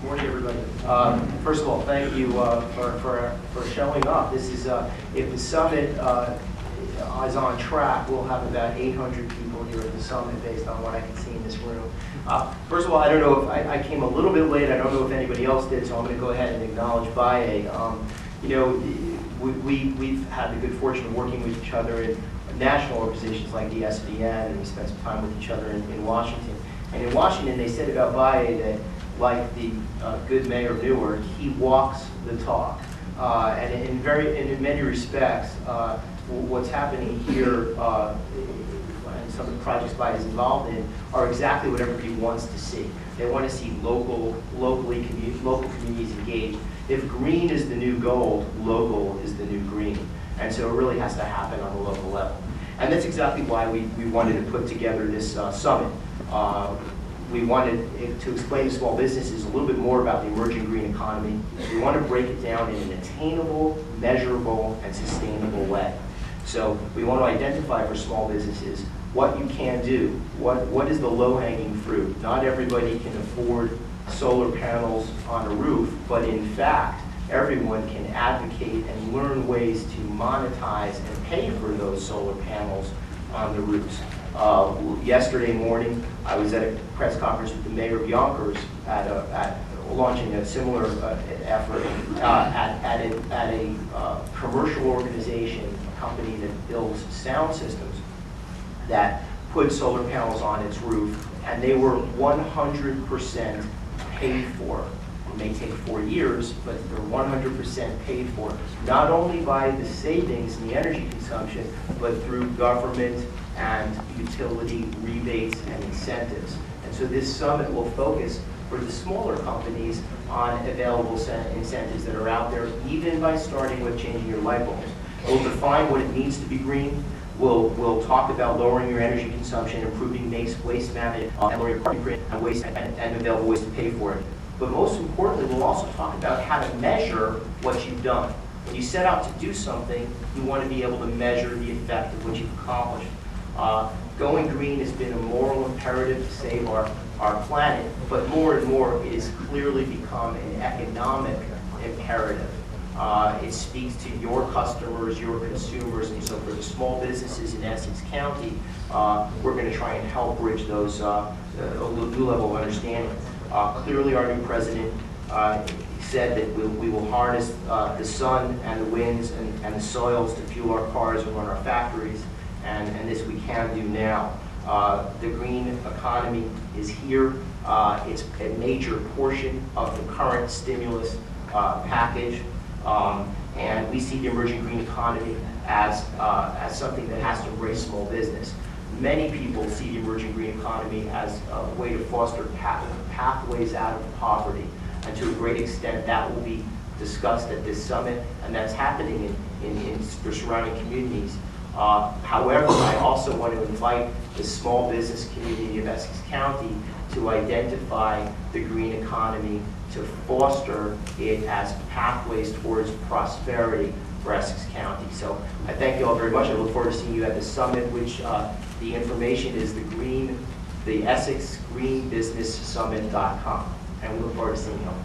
Morning, everybody. First of all, thank you for showing up. This is if the summit is on track, we'll have about 800 people here at the summit based on what I can see in this room. First of all, I don't know if I came a little bit late. I don't know if anybody else did, so I'm going to go ahead and acknowledge Baye. We've had the good fortune of working with each other in national organizations like the SBN, and we spent some time with each other in Washington. And in Washington, they said about Baye that, like the good mayor of Newark, he walks the talk. And in many respects, what's happening here and some of the projects Baye is involved in are exactly what everybody wants to see. They want to see local communities engaged. If green is the new gold, local is the new green. And so it really has to happen on the local level. And that's exactly why we wanted to put together this summit. We wanted to explain to small businesses a little bit more about the emerging green economy. We want to break it down in an attainable, measurable, and sustainable way. So we want to identify for small businesses what you can do, what is the low-hanging fruit. Not everybody can afford solar panels on a roof, but in fact, everyone can advocate and learn ways to monetize and pay for those solar panels on the roofs. Yesterday morning, I was at a press conference with the mayor of Yonkers at launching a similar effort at a commercial organization, a company that builds sound systems that put solar panels on its roof, and they were 100% paid for. It may take 4 years, but they're 100% paid for, not only by the savings in the energy consumption, but through government and utility rebates and incentives. And so this summit will focus for the smaller companies on available incentives that are out there, even by starting with changing your light bulbs. We'll define what it means to be green. We'll talk about lowering your energy consumption, improving waste management, and lowering your carbon footprint and available ways to pay for it. But most importantly, we'll also talk about how to measure what you've done. When you set out to do something, you want to be able to measure the effect of what you've accomplished. Going green has been a moral imperative to save our planet, but more and more it has clearly become an economic imperative. It speaks to your customers, your consumers, and so for the small businesses in Essex County, we're going to try and help bridge those new level of understanding. Clearly, our new president said that we will harness the sun and the winds and the soils to fuel our cars and run our factories, and this we can do now. The green economy is here. It's a major portion of the current stimulus package, and we see the emerging green economy as something that has to embrace small business. Many people see the emerging green economy as a way to foster pathways out of poverty, and to a great extent that will be discussed at this summit, and that's happening in the surrounding communities. However, I also want to invite the small business community of Essex County to identify the green economy, to foster it as pathways towards prosperity for Essex County. So I thank you all very much. I look forward to seeing you at the summit, which the information is the Essex Green Business Summit.com. And we look forward to seeing you all.